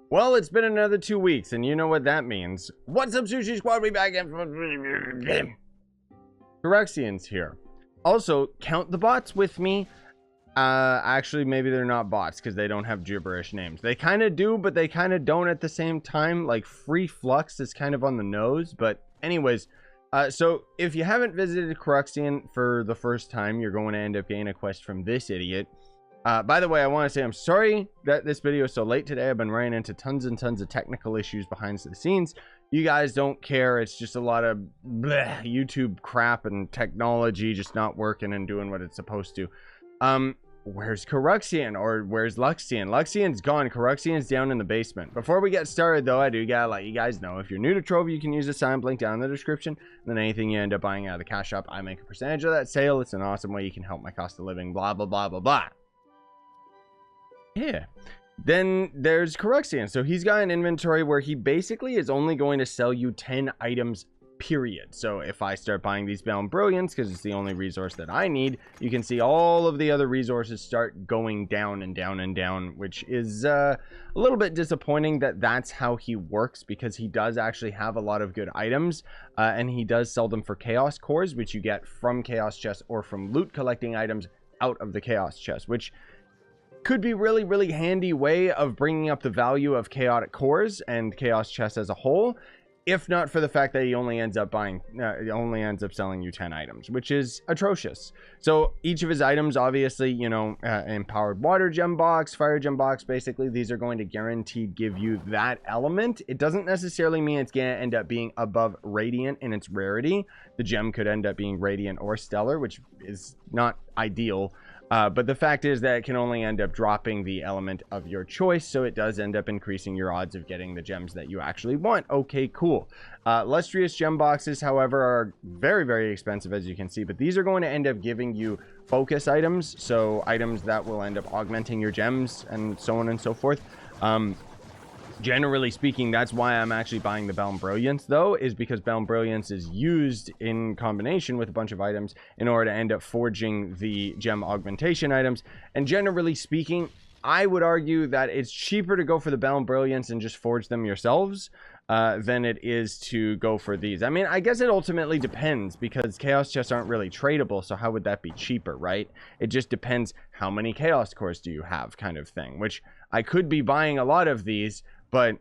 Well, it's been another 2 weeks, and you know what that means. What's up, Sushi Squad? We back in. CORRUXION's here. Also, count the bots with me. Actually, maybe they're not bots because they don't have gibberish names. They kind of do, but they kind of don't at the same time. Like, Free Flux is kind of on the nose. But anyways, so if you haven't visited CORRUXION for the first time, you're going to end up getting a quest from this idiot. By the way, I want to say I'm sorry that this video is so late today. I've been running into tons and tons of technical issues behind the scenes. You guys don't care. It's just a lot of bleh, YouTube crap and technology just not working and doing what it's supposed to. Where's CORRUXION, or where's Luxion? Luxion's gone. CORRUXION's down in the basement. Before we get started, though, I do gotta let you guys know, if you're new to Trove, you can use the sign link down in the description. And then anything you end up buying out of the cash shop, I make a percentage of that sale. It's an awesome way you can help my cost of living, blah, blah, blah, blah, blah. Yeah. Then there's CORRUXION. So he's got an inventory where he basically is only going to sell you 10 items, period. So if I start buying these Bound Brilliance, because it's the only resource that I need, you can see all of the other resources start going down and down and down, which is a little bit disappointing that that's how he works, because he does actually have a lot of good items, and he does sell them for chaos cores, which you get from chaos chests or from loot collecting items out of the chaos chest, which could be really handy way of bringing up the value of chaotic cores and chaos chests as a whole, if not for the fact that he only ends up selling you 10 items, which is atrocious. So each of his items, obviously, you know, empowered water gem box, fire gem box, basically these are going to guaranteed give you that element. It doesn't necessarily mean it's going to end up being above radiant in its rarity. The gem could end up being radiant or stellar, which is not ideal. But the fact is that it can only end up dropping the element of your choice, so it does end up increasing your odds of getting the gems that you actually want. Okay, cool. Lustrous gem boxes, however, are very expensive, as you can see, but these are going to end up giving you focus items, so items that will end up augmenting your gems and so on and so forth. Generally speaking, that's why I'm actually buying the Bound Brilliance, though, is because Bound Brilliance is used in combination with a bunch of items in order to end up forging the gem augmentation items. And generally speaking, I would argue that it's cheaper to go for the Bound Brilliance and just forge them yourselves than it is to go for these. I mean, I guess it ultimately depends, because chaos chests aren't really tradable, so how would that be cheaper, right? It just depends how many chaos cores do you have, kind of thing, which I could be buying a lot of these, but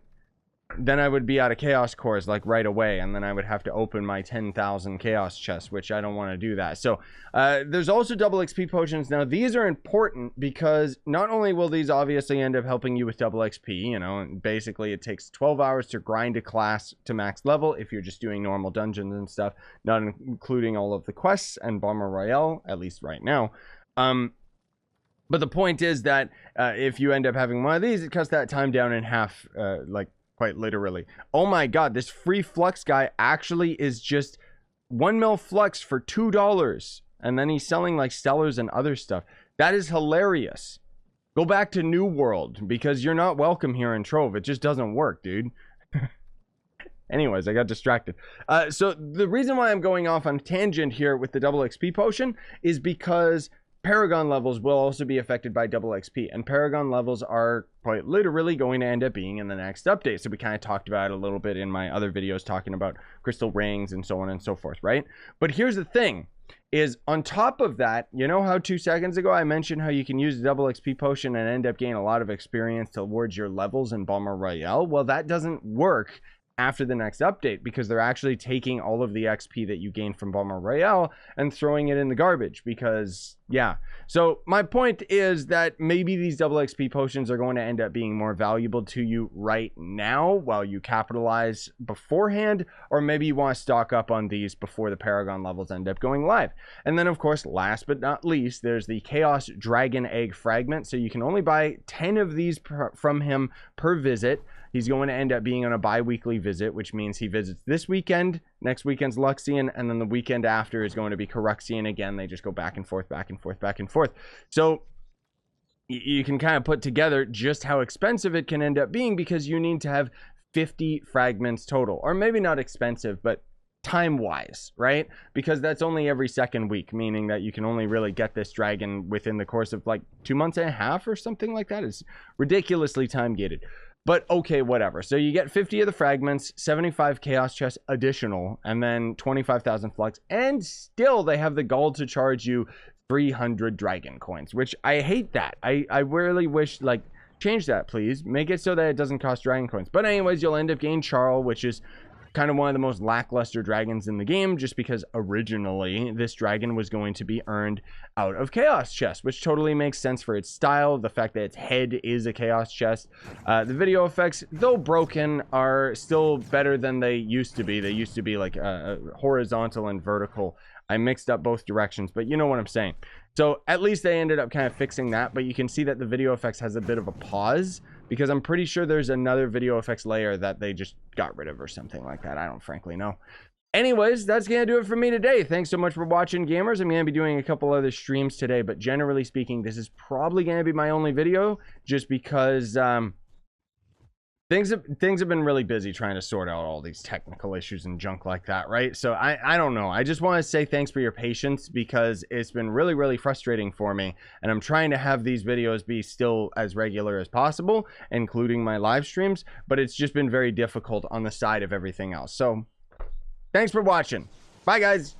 then I would be out of chaos cores like right away, and then I would have to open my 10,000 chaos chests, which I don't want to do that. So there's also double XP potions. Now these are important because not only will these obviously end up helping you with double XP, you know, and basically it takes 12 hours to grind a class to max level if you're just doing normal dungeons and stuff, not including all of the quests and Bomber Royale, at least right now. But the point is that if you end up having one of these, it cuts that time down in half, like quite literally. Oh my god, this free flux guy actually is just 1 mil flux for $2. And then he's selling like stellars and other stuff. That is hilarious. Go back to New World, because you're not welcome here in Trove. It just doesn't work, dude. Anyways, I got distracted. So the reason why I'm going off on tangent here with the double XP potion is because Paragon levels will also be affected by double XP, and Paragon levels are quite literally going to end up being in the next update. So we kind of talked about it a little bit in my other videos talking about crystal rings and so on and so forth, right? But here's the thing, is on top of that, you know how 2 seconds ago I mentioned how you can use the double XP potion and end up gaining a lot of experience towards your levels in Bomber Royale? Well, that doesn't work after the next update, because they're actually taking all of the XP that you gain from Bomber Royale and throwing it in the garbage, because yeah. So my point is that maybe these double XP potions are going to end up being more valuable to you right now while you capitalize beforehand, or maybe you want to stock up on these before the Paragon levels end up going live. And then of course, last but not least, there's the Chaos Dragon Egg Fragment. So you can only buy 10 of these from him per visit. He's going to end up being on a bi-weekly visit, which means he visits this weekend, next weekend's Luxion, and then the weekend after is going to be CORRUXION again. They just go back and forth, back and forth, back and forth. So you can kind of put together just how expensive it can end up being, because you need to have 50 fragments total. Or maybe not expensive, but time-wise, right? Because that's only every second week, meaning that you can only really get this dragon within the course of like 2.5 months or something like that. It's ridiculously time-gated. But okay, whatever. So you get 50 of the fragments, 75 chaos chests additional, and then 25,000 flux, and still they have the gall to charge you 300 dragon coins, which I hate that. I really wish, like, change that, please. Make it so that it doesn't cost dragon coins. But anyways, you'll end up getting CHARL, which is kind of one of the most lackluster dragons in the game, just because originally this dragon was going to be earned out of chaos chest, which totally makes sense for its style. The fact that its head is a chaos chest. The video effects, though broken, are still better than they used to be. They used to be like horizontal and vertical. I mixed up both directions, but you know what I'm saying. So at least they ended up kind of fixing that, but you can see that the video effects has a bit of a pause, because I'm pretty sure there's another video effects layer that they just got rid of or something like that. I don't frankly know. Anyways, that's going to do it for me today. Thanks so much for watching, gamers. I'm going to be doing a couple other streams today, but generally speaking, this is probably going to be my only video, just because things have been really busy trying to sort out all these technical issues and junk like that, right? So I don't know. I just want to say thanks for your patience, because it's been really, really frustrating for me, and I'm trying to have these videos be still as regular as possible, including my live streams, but it's just been very difficult on the side of everything else. So thanks for watching. Bye, guys.